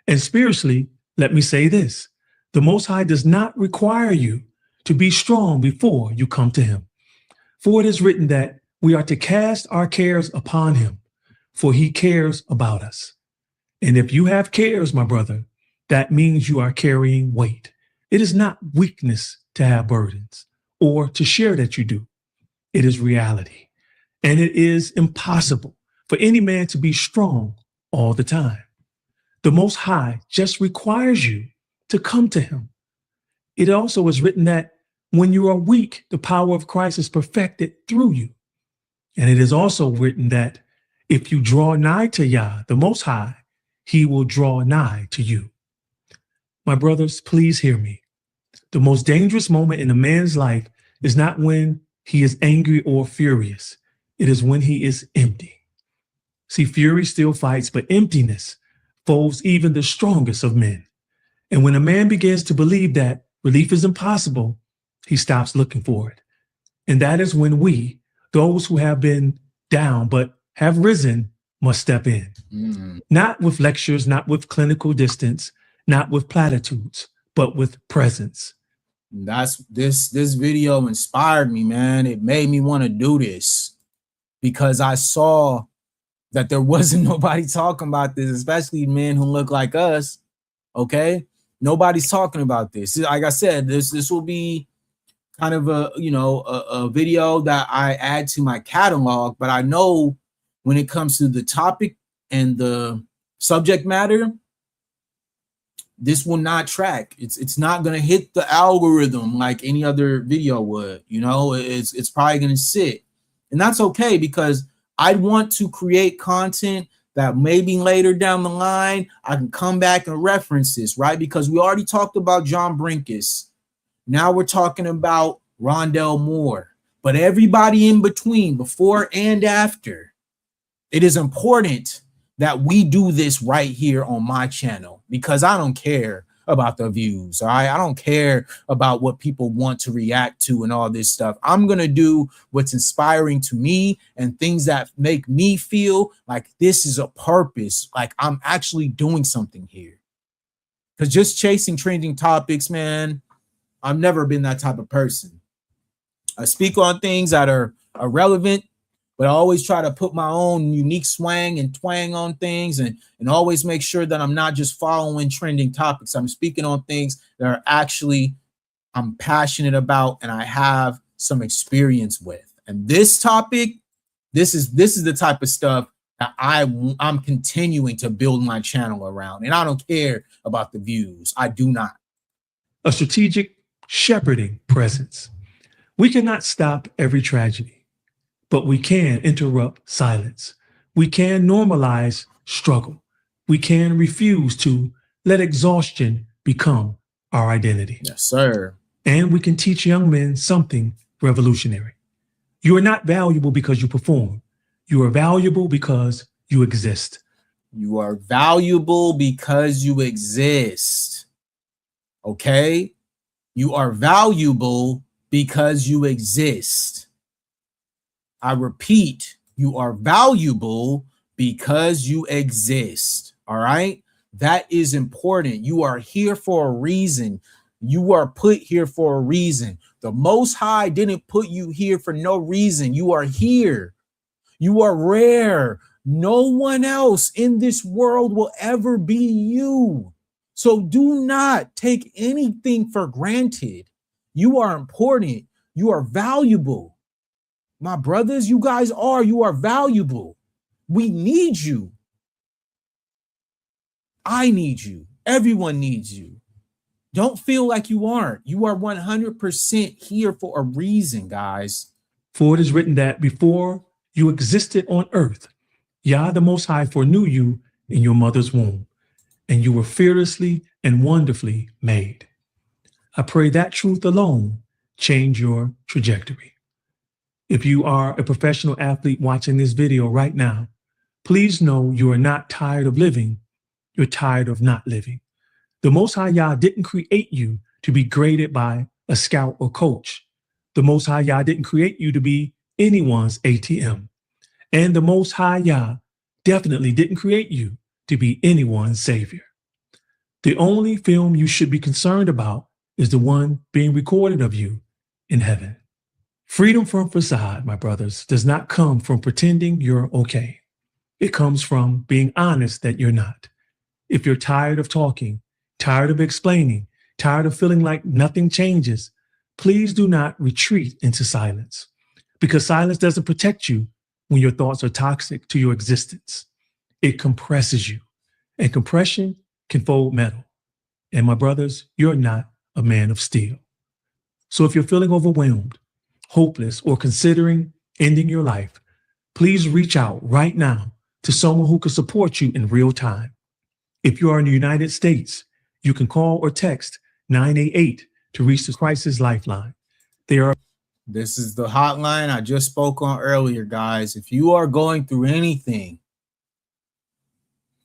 And spiritually, let me say this, the Most High does not require you to be strong before you come to him. For it is written that we are to cast our cares upon him, for he cares about us. And if you have cares, my brother, that means you are carrying weight. It is not weakness to have burdens or to share that you do. It is reality. And it is impossible for any man to be strong all the time. The Most High just requires you to come to him. It also is written that when you are weak, the power of Christ is perfected through you. And it is also written that If you draw nigh to Yah, the Most High, he will draw nigh to you. My brothers, please hear me. The most dangerous moment in a man's life is not when he is angry or furious. It is when he is empty. See, fury still fights, but emptiness folds even the strongest of men. And when a man begins to believe that relief is impossible, he stops looking for it. And that is when we, those who have been down but have risen, must step in. Not with lectures, not with clinical distance, not with platitudes, but with presence. That's this video inspired me, man. It made me want to do this because I saw that there wasn't nobody talking about this, especially men who look like us. Okay, nobody's talking about this. Like I said, this will be kind of a video that I add to my catalog, but I know when it comes to the topic and the subject matter, this will not track. It's not gonna hit the algorithm like any other video would. It's probably gonna sit, and that's okay because I want to create content that maybe later down the line I can come back and reference this, right? Because we already talked about John Brinkus. Now we're talking about Rondell Moore, but everybody in between, before and after, it is important that we do this right here on my channel because I don't care about the views. All right. I don't care about what people want to react to and all this stuff. I'm going to do what's inspiring to me and things that make me feel like this is a purpose. Like I'm actually doing something here. Because just chasing trending topics, man, I've never been that type of person. I speak on things that are relevant, but I always try to put my own unique swang and twang on things and always make sure that I'm not just following trending topics. I'm speaking on things that are actually I'm passionate about and I have some experience with. And this topic, this is the type of stuff that I'm continuing to build my channel around. And I don't care about the views. I do not. A strategic shepherding presence. We cannot stop every tragedy, but we can interrupt silence. We can normalize struggle. We can refuse to let exhaustion become our identity. Yes, sir. And we can teach young men something revolutionary. You are not valuable because you perform. You are valuable because you exist. You are valuable because you exist. Okay? You are valuable because you exist. I repeat, you are valuable because you exist. All right? That is important. You are here for a reason. You are put here for a reason. The Most High didn't put you here for no reason. You are here. You are rare. No one else in this world will ever be you. So do not take anything for granted. You are important. You are valuable. My brothers, you guys are. You are valuable. We need you. I need you. Everyone needs you. Don't feel like you aren't. You are 100% here for a reason, guys. For it is written that before you existed on earth, Yah the Most High foreknew you in your mother's womb, and you were fearlessly and wonderfully made. I pray that truth alone change your trajectory. If you are a professional athlete watching this video right now, please know you are not tired of living. You're tired of not living. The Most High Yah didn't create you to be graded by a scout or coach. The Most High Yah didn't create you to be anyone's ATM. And the Most High Yah definitely didn't create you to be anyone's savior. The only film you should be concerned about is the one being recorded of you in heaven. Freedom from facade, my brothers, does not come from pretending you're okay. It comes from being honest that you're not. If you're tired of talking, tired of explaining, tired of feeling like nothing changes, please do not retreat into silence, because silence doesn't protect you when your thoughts are toxic to your existence. It compresses you, and compression can fold metal. And my brothers, you're not a man of steel. So if you're feeling overwhelmed, hopeless, or considering ending your life, please reach out right now to someone who can support you in real time. If you are in the United States, you can call or text 988 to reach the Crisis Lifeline. This is the hotline I just spoke on earlier, guys. If you are going through anything,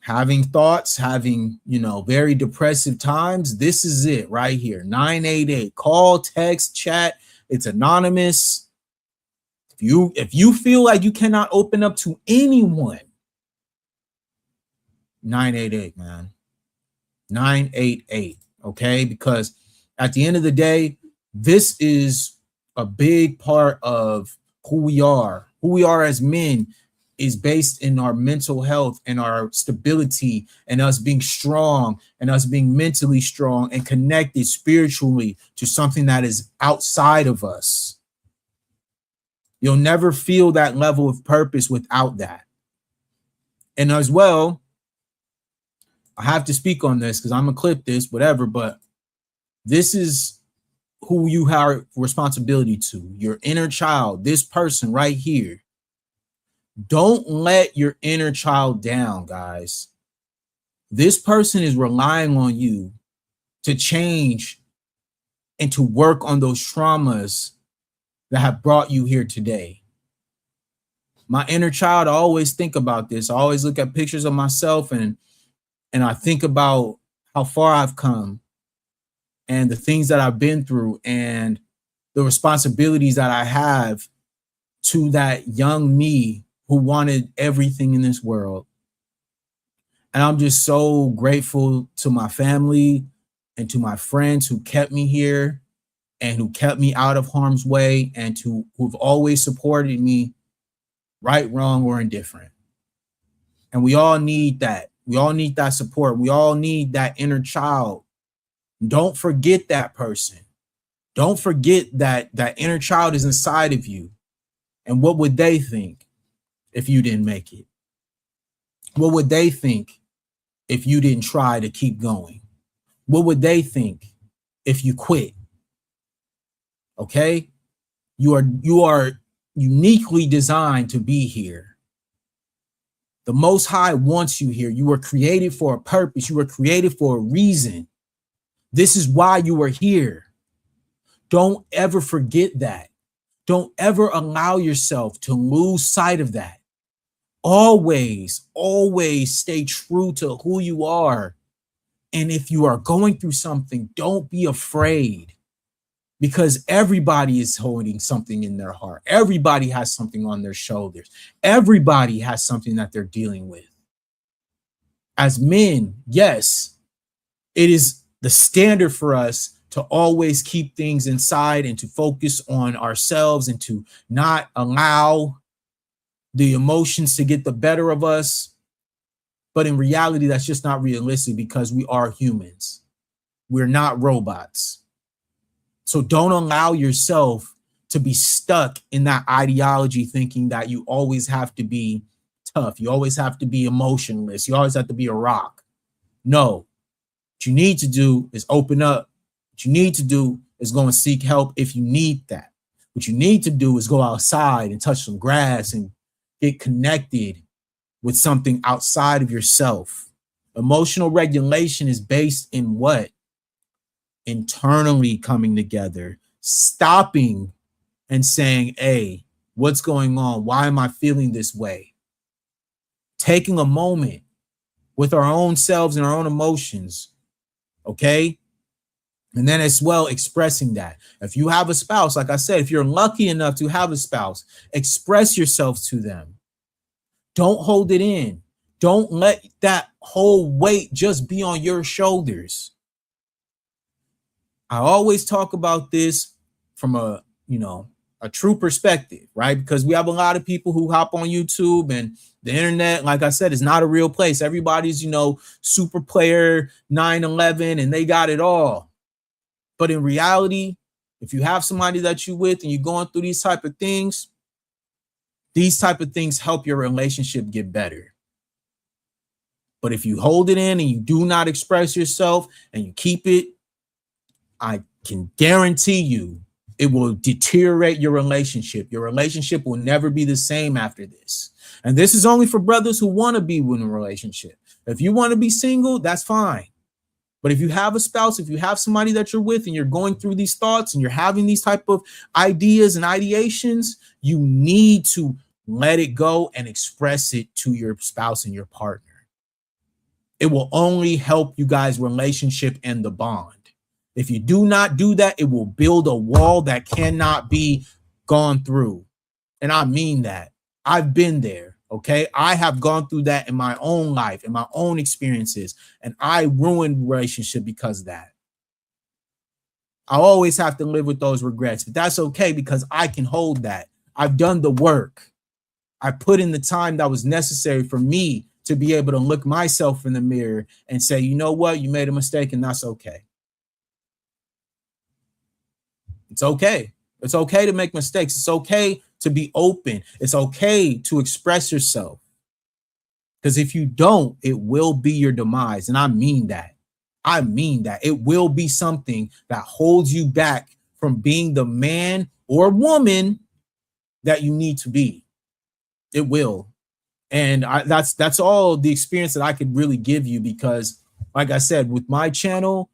having thoughts, having, very depressive times, this is it right here. 988. Call, text, chat. It's anonymous. If you feel like you cannot open up to anyone, 988, man. 988. Okay? Because at the end of the day, this is a big part of who we are. Who we are as men is based in our mental health and our stability and us being strong and us being mentally strong and connected spiritually to something that is outside of us. You'll never feel that level of purpose without that. And as well, I have to speak on this because I'm gonna clip this, whatever, but this is who you have responsibility to, your inner child, this person right here. Don't let your inner child down, guys. This person is relying on you to change and to work on those traumas that have brought you here today. My inner child, I always think about this. I always look at pictures of myself and I think about how far I've come and the things that I've been through and the responsibilities that I have to that young me who wanted everything in this world. And I'm just so grateful to my family and to my friends who kept me here and who kept me out of harm's way and who've always supported me, right, wrong, or indifferent. And we all need that. We all need that support. We all need that inner child. Don't forget that person. Don't forget that that inner child is inside of you. And what would they think if you didn't make it? What would they think if you didn't try to keep going? What would they think if you quit? Okay? You are uniquely designed to be here. The Most High wants you here. You were created for a purpose. You were created for a reason. This is why you are here. Don't ever forget that. Don't ever allow yourself to lose sight of that. Always stay true to who you are. And if you are going through something, don't be afraid, because everybody is holding something in their heart. Everybody has something on their shoulders. Everybody has something that they're dealing with. As men, yes, it is the standard for us to always keep things inside and to focus on ourselves and to not allow the emotions to get the better of us. But in reality, that's just not realistic because we are humans. We're not robots. So don't allow yourself to be stuck in that ideology thinking that you always have to be tough. You always have to be emotionless. You always have to be a rock. No. What you need to do is open up. What you need to do is go and seek help if you need that. What you need to do is go outside and touch some grass and get connected with something outside of yourself. Emotional regulation is based in what? Internally coming together, stopping and saying, hey, what's going on? Why am I feeling this way? Taking a moment with our own selves and our own emotions. Okay. And then as well, expressing that. If you have a spouse, like I said, if you're lucky enough to have a spouse, express yourself to them. Don't hold it in. Don't let that whole weight just be on your shoulders. I always talk about this from a true perspective, right? Because we have a lot of people who hop on YouTube and the internet, like I said, is not a real place. Everybody's, super player 9/11 and they got it all. But in reality, if you have somebody that you with and you're going through these type of things help your relationship get better. But if you hold it in and you do not express yourself and you keep it, I can guarantee you It will deteriorate your relationship. Your relationship will never be the same after this. And this is only for brothers who want to be in a relationship. If you want to be single, that's fine. But if you have a spouse, if you have somebody that you're with and you're going through these thoughts and you're having these type of ideas and ideations, you need to let it go and express it to your spouse and your partner. It will only help you guys' relationship and the bond. If you do not do that, it will build a wall that cannot be gone through. And I mean that. I've been there, okay? I have gone through that in my own life, in my own experiences, and I ruined relationship because of that. I always have to live with those regrets, but that's okay because I can hold that. I've done the work. I put in the time that was necessary for me to be able to look myself in the mirror and say, you know what? You made a mistake and that's okay. It's okay. It's okay to make mistakes. It's okay to be open. It's okay to express yourself. Because if you don't, it will be your demise. And I mean that. I mean that. It will be something that holds you back from being the man or woman that you need to be. It will. And that's all the experience that I could really give you because, like I said, with my channel,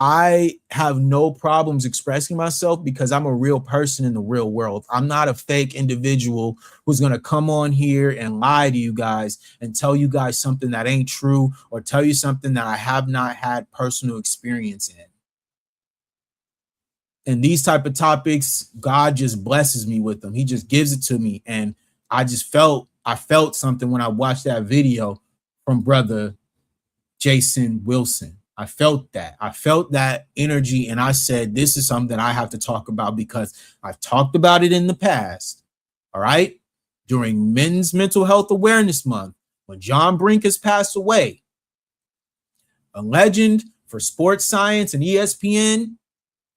I have no problems expressing myself because I'm a real person in the real world. I'm not a fake individual who's going to come on here and lie to you guys and tell you guys something that ain't true or tell you something that I have not had personal experience in. And these type of topics, God just blesses me with them. He just gives it to me. And I felt something when I watched that video from brother Jason Wilson. I felt that. I felt that energy, and I said, this is something I have to talk about because I've talked about it in the past, all right? During Men's Mental Health Awareness Month, when John Brink has passed away, a legend for sports science and ESPN,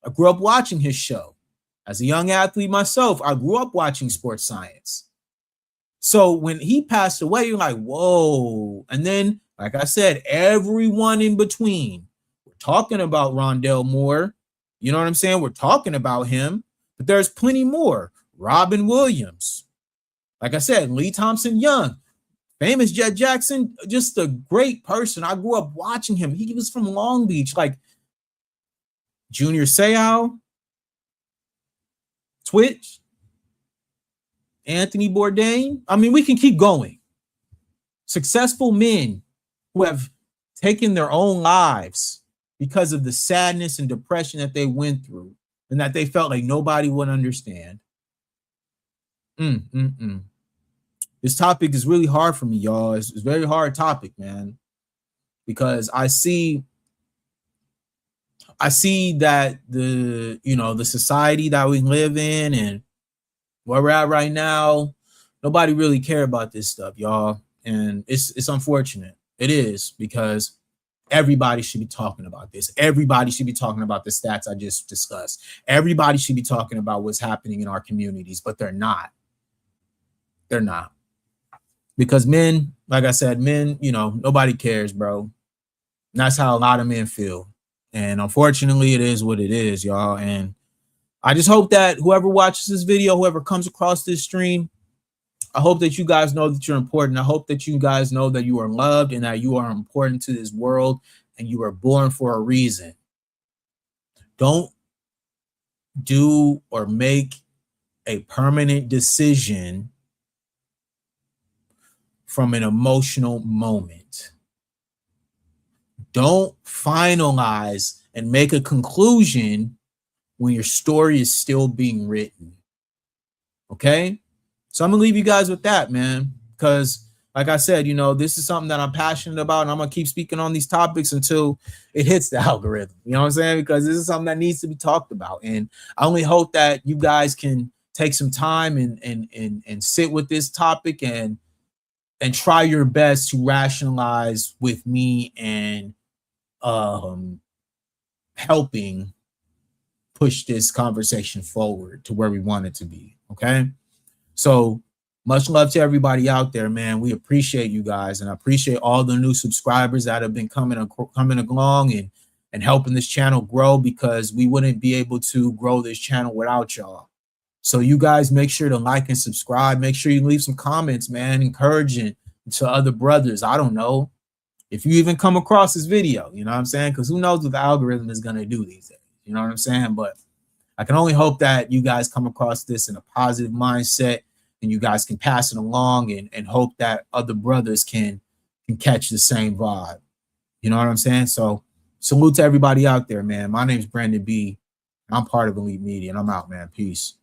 I grew up watching his show. As a young athlete myself, I grew up watching sports science. So when he passed away, you're like, whoa. And then, like I said, everyone in between. We're talking about Rondell Moore. You know what I'm saying? We're talking about him, but there's plenty more. Robin Williams. Like I said, Lee Thompson Young, famous Jet Jackson, just a great person. I grew up watching him. He was from Long Beach, like Junior Seau, Twitch, Anthony Bourdain. I mean, we can keep going. Successful men who have taken their own lives because of the sadness and depression that they went through and that they felt like nobody would understand. This topic is really hard for me, y'all. It's a very hard topic, man, because I see that the society that we live in and where we're at right now, nobody really care about this stuff, y'all. And it's unfortunate. It is, because everybody should be talking about this. Everybody should be talking about the stats I just discussed. Everybody should be talking about what's happening in our communities, but they're not. They're not. Because men, like I said, men, nobody cares, bro. And that's how a lot of men feel. And unfortunately, it is what it is, y'all. And I just hope that whoever watches this video, whoever comes across this stream, I hope that you guys know that you're important. I hope that you guys know that you are loved and that you are important to this world and you are born for a reason. Don't do or make a permanent decision from an emotional moment. Don't finalize and make a conclusion when your story is still being written. Okay? So I'm going to leave you guys with that, man, because like I said, this is something that I'm passionate about, and I'm going to keep speaking on these topics until it hits the algorithm. You know what I'm saying? Because this is something that needs to be talked about. And I only hope that you guys can take some time and sit with this topic and try your best to rationalize with me and helping push this conversation forward to where we want it to be. Okay. So much love to everybody out there, man. We appreciate you guys, and I appreciate all the new subscribers that have been coming along and and helping this channel grow, because we wouldn't be able to grow this channel without y'all. So you guys make sure to like and subscribe. Make sure you leave some comments, man, encouraging to other brothers. I don't know if you even come across this video, you know what I'm saying? Because who knows what the algorithm is going to do these days, you know what I'm saying? But I can only hope that you guys come across this in a positive mindset, and you guys can pass it along, and hope that other brothers can catch the same vibe. You know what I'm saying? So salute to everybody out there, man. My name's Brandon B. I'm part of Elite Media, and I'm out, man. Peace.